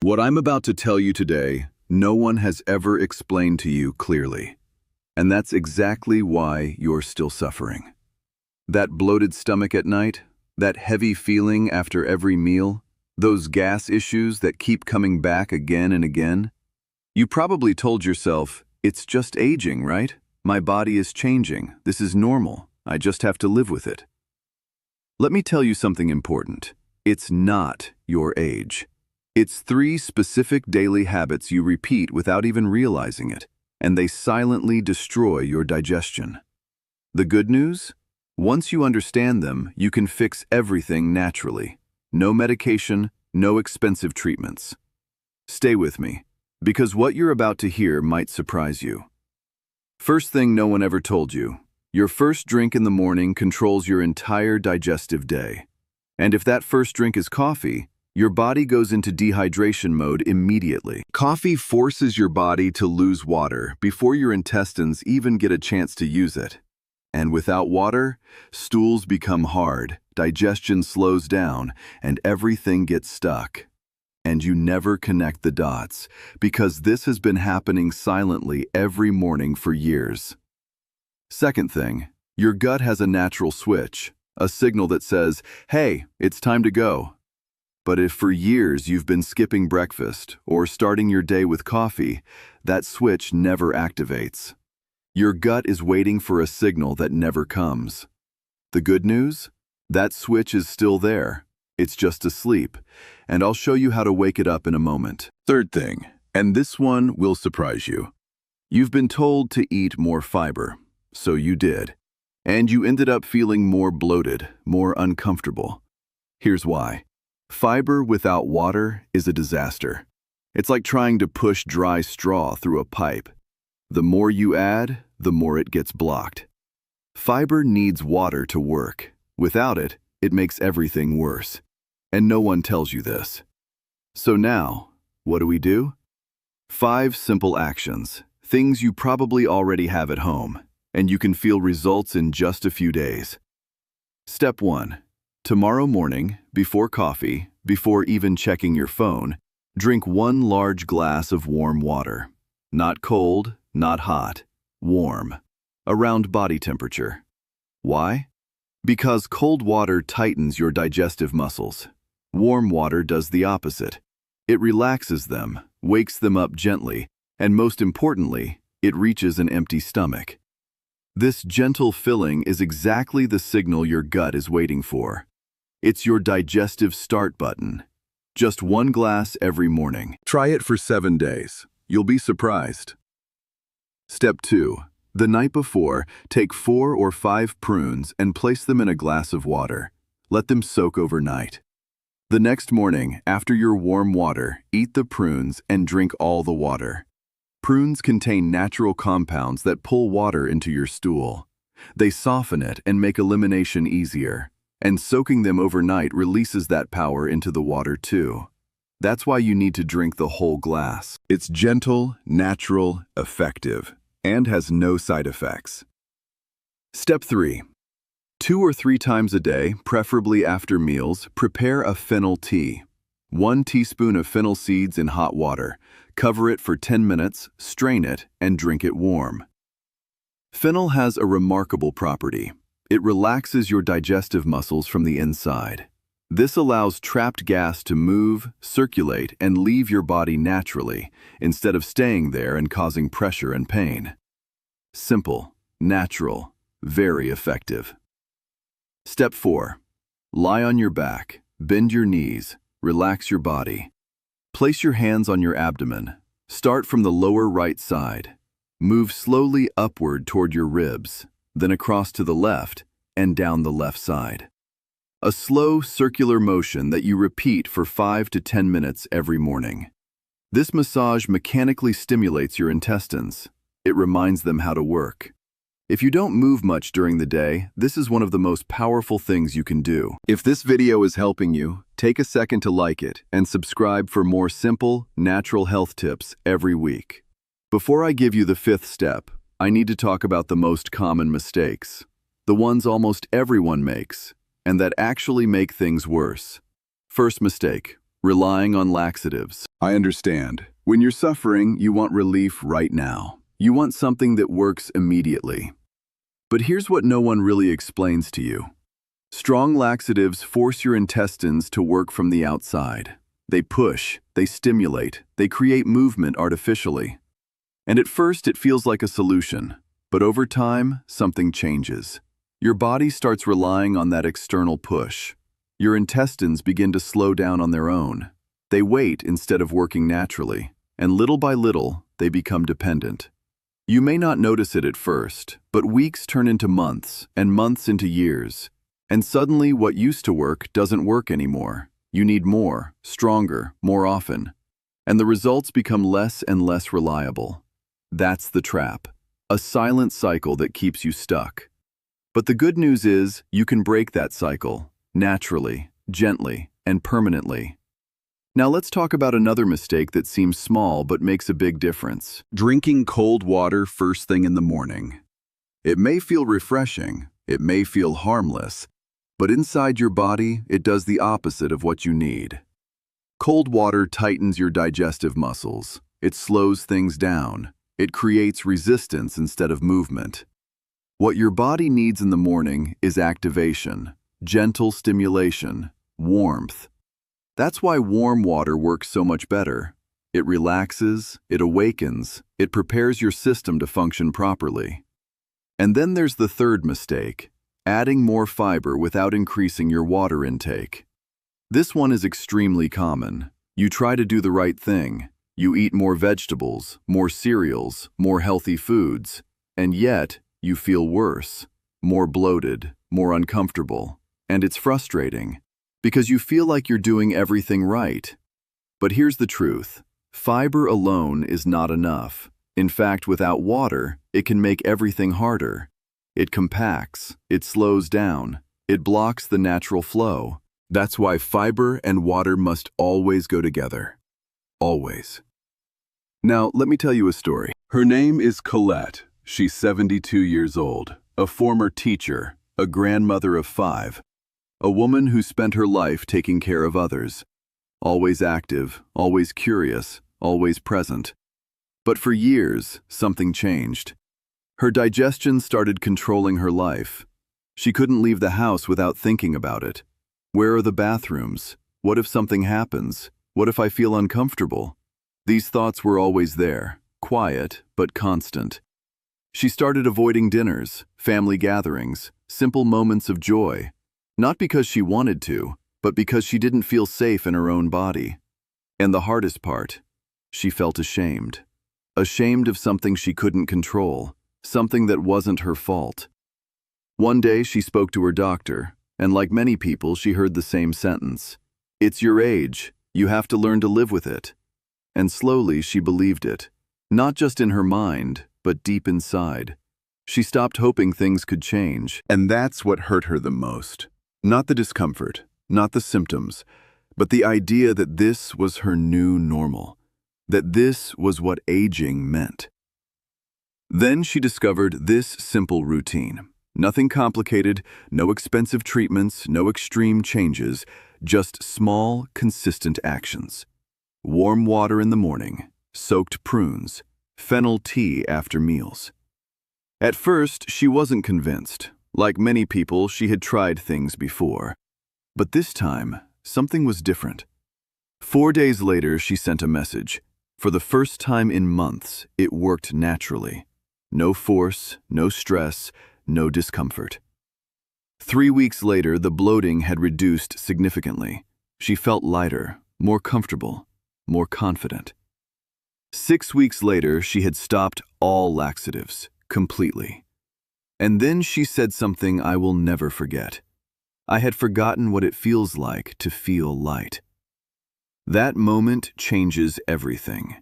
What I'm about to tell you today, no one has ever explained to you clearly. And that's exactly why you're still suffering. That bloated stomach at night, that heavy feeling after every meal, those gas issues that keep coming back again and again. You probably told yourself, it's just aging, right? My body is changing. This is normal. I just have to live with it. Let me tell you something important. It's not your age. It's 3 specific daily habits you repeat without even realizing it, and they silently destroy your digestion. The good news? Once you understand them, you can fix everything naturally. No medication, no expensive treatments. Stay with me, because what you're about to hear might surprise you. First thing no one ever told you, your first drink in the morning controls your entire digestive day. And if that first drink is coffee, your body goes into dehydration mode immediately. Coffee forces your body to lose water before your intestines even get a chance to use it. And without water, stools become hard, digestion slows down, and everything gets stuck. And you never connect the dots, because this has been happening silently every morning for years. Second thing, your gut has a natural switch, a signal that says, hey, it's time to go. But if for years you've been skipping breakfast or starting your day with coffee, that switch never activates. Your gut is waiting for a signal that never comes. The good news? That switch is still there. It's just asleep, and I'll show you how to wake it up in a moment. Third thing, and this one will surprise you. You've been told to eat more fiber, so you did. And you ended up feeling more bloated, more uncomfortable. Here's why. Fiber without water is a disaster. It's like trying to push dry straw through a pipe. The more you add, the more it gets blocked. Fiber needs water to work. Without it, it makes everything worse. And no one tells you this. So now, what do? 5 simple actions, things you probably already have at home, and you can feel results in just a few days. Step 1. Tomorrow morning, before coffee, before even checking your phone, drink 1 large glass of warm water. Not cold, not hot, warm, around body temperature. Why? Because cold water tightens your digestive muscles. Warm water does the opposite. It relaxes them, wakes them up gently, and most importantly, it reaches an empty stomach. This gentle filling is exactly the signal your gut is waiting for. It's your digestive start button. Just 1 glass every morning. Try it for 7 days. You'll be surprised. Step 2. The night before, take 4 or 5 prunes and place them in a glass of water. Let them soak overnight. The next morning, after your warm water, eat the prunes and drink all the water. Prunes contain natural compounds that pull water into your stool. They soften it and make elimination easier. And soaking them overnight releases that power into the water too. That's why you need to drink the whole glass. It's gentle, natural, effective, and has no side effects. Step 3. 2 or 3 times a day, preferably after meals, prepare a fennel tea. 1 teaspoon of fennel seeds in hot water. Cover it for 10 minutes, strain it, and drink it warm. Fennel has a remarkable property. It relaxes your digestive muscles from the inside. This allows trapped gas to move, circulate, and leave your body naturally, instead of staying there and causing pressure and pain. Simple, natural, very effective. Step 4. Lie on your back, bend your knees, relax your body. Place your hands on your abdomen. Start from the lower right side. Move slowly upward toward your ribs, then across to the left and down the left side. A slow circular motion that you repeat for 5 to 10 minutes every morning. This massage mechanically stimulates your intestines. It reminds them how to work. If you don't move much during the day, this is one of the most powerful things you can do. If this video is helping you, take a second to like it and subscribe for more simple, natural health tips every week. Before I give you the 5th step, I need to talk about the most common mistakes. The ones almost everyone makes, and that actually make things worse. First mistake, relying on laxatives. I understand. When you're suffering, you want relief right now. You want something that works immediately. But here's what no one really explains to you. Strong laxatives force your intestines to work from the outside. They push, they stimulate, they create movement artificially. And at first it feels like a solution, but over time, something changes. Your body starts relying on that external push. Your intestines begin to slow down on their own. They wait instead of working naturally, and little by little, they become dependent. You may not notice it at first, but weeks turn into months, and months into years. And suddenly what used to work doesn't work anymore. You need more, stronger, more often. And the results become less and less reliable. That's the trap. A silent cycle that keeps you stuck. But the good news is, you can break that cycle, naturally, gently, and permanently. Now let's talk about another mistake that seems small but makes a big difference. Drinking cold water first thing in the morning. It may feel refreshing, it may feel harmless, but inside your body, it does the opposite of what you need. Cold water tightens your digestive muscles. It slows things down. It creates resistance instead of movement. What your body needs in the morning is activation, gentle stimulation, warmth. That's why warm water works so much better. It relaxes, it awakens, it prepares your system to function properly. And then there's the third mistake, adding more fiber without increasing your water intake. This one is extremely common. You try to do the right thing. You eat more vegetables, more cereals, more healthy foods, and yet you feel worse, more bloated, more uncomfortable. And it's frustrating, because you feel like you're doing everything right. But here's the truth. Fiber alone is not enough. In fact, without water, it can make everything harder. It compacts, it slows down, it blocks the natural flow. That's why fiber and water must always go together. Always. Now, let me tell you a story. Her name is Colette. She's 72 years old, a former teacher, a grandmother of 5, a woman who spent her life taking care of others. Always active, always curious, always present. But for years, something changed. Her digestion started controlling her life. She couldn't leave the house without thinking about it. Where are the bathrooms? What if something happens? What if I feel uncomfortable? These thoughts were always there, quiet but constant. She started avoiding dinners, family gatherings, simple moments of joy, not because she wanted to, but because she didn't feel safe in her own body. And the hardest part, she felt ashamed. Ashamed of something she couldn't control, something that wasn't her fault. One day she spoke to her doctor, and like many people, she heard the same sentence. "It's your age. You have to learn to live with it." And slowly she believed it, not just in her mind, but deep inside. She stopped hoping things could change, and that's what hurt her the most. Not the discomfort, not the symptoms, but the idea that this was her new normal, that this was what aging meant. Then she discovered this simple routine. Nothing complicated, no expensive treatments, no extreme changes, just small, consistent actions. Warm water in the morning, soaked prunes, fennel tea after meals. At first, she wasn't convinced. Like many people, she had tried things before. But this time, something was different. 4 days later, she sent a message. For the first time in months, it worked naturally. No force, no stress, no discomfort. 3 weeks later, the bloating had reduced significantly. She felt lighter, more comfortable, more confident. 6 weeks later, she had stopped all laxatives, completely. And then she said something I will never forget. I had forgotten what it feels like to feel light. That moment changes everything,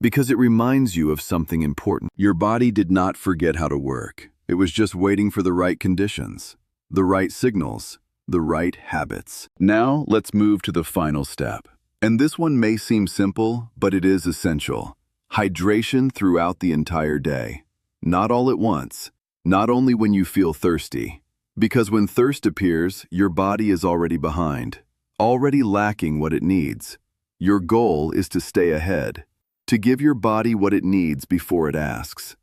because it reminds you of something important. Your body did not forget how to work. It was just waiting for the right conditions, the right signals, the right habits. Now let's move to the final step. And this one may seem simple, but it is essential. Hydration throughout the entire day. Not all at once, not only when you feel thirsty. Because when thirst appears, your body is already behind. already lacking what it needs. Your goal is to stay ahead, to give your body what it needs before it asks.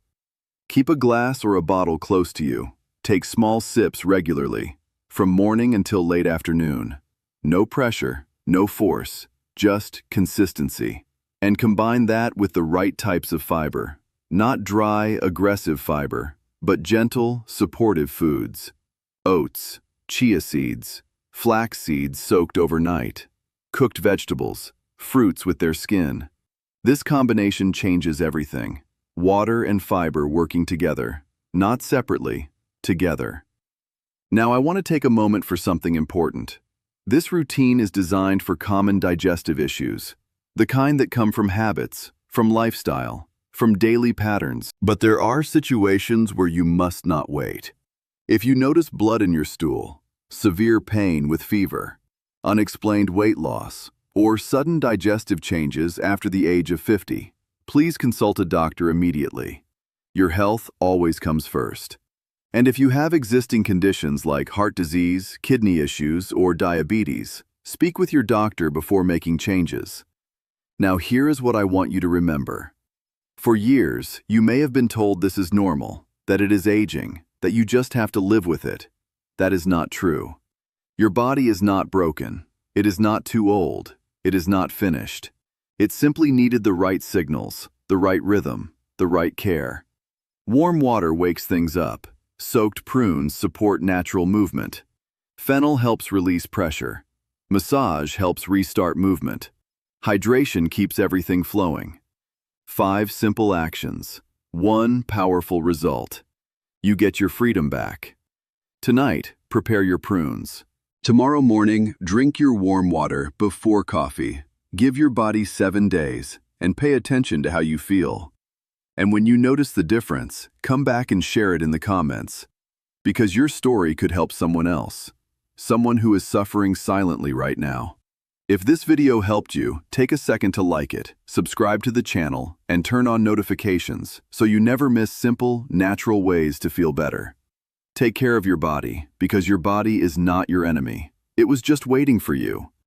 Keep a glass or a bottle close to you. Take small sips regularly, from morning until late afternoon. No pressure, no force, just consistency. And combine that with the right types of fiber. Not dry, aggressive fiber, but gentle, supportive foods. Oats, chia seeds, flax seeds soaked overnight, cooked vegetables, fruits with their skin. This combination changes everything. Water and fiber working together, not separately, together. Now I want to take a moment for something important. This routine is designed for common digestive issues, the kind that come from habits, from lifestyle, from daily patterns. But there are situations where you must not wait. If you notice blood in your stool, severe pain with fever, unexplained weight loss, or sudden digestive changes after the age of 50, please consult a doctor immediately. Your health always comes first. And if you have existing conditions like heart disease, kidney issues, or diabetes, speak with your doctor before making changes. Now here is what I want you to remember. For years, you may have been told this is normal, that it is aging, that you just have to live with it. That is not true. Your body is not broken. It is not too old. It is not finished. It simply needed the right signals, the right rhythm, the right care. Warm water wakes things up. Soaked prunes support natural movement. Fennel helps release pressure. Massage helps restart movement. Hydration keeps everything flowing. 5 simple actions. 1 powerful result. You get your freedom back. Tonight, prepare your prunes. Tomorrow morning, drink your warm water before coffee. Give your body 7 days, and pay attention to how you feel. And when you notice the difference, come back and share it in the comments. Because your story could help someone else. Someone who is suffering silently right now. If this video helped you, take a second to like it, subscribe to the channel, and turn on notifications so you never miss simple, natural ways to feel better. Take care of your body, because your body is not your enemy. It was just waiting for you.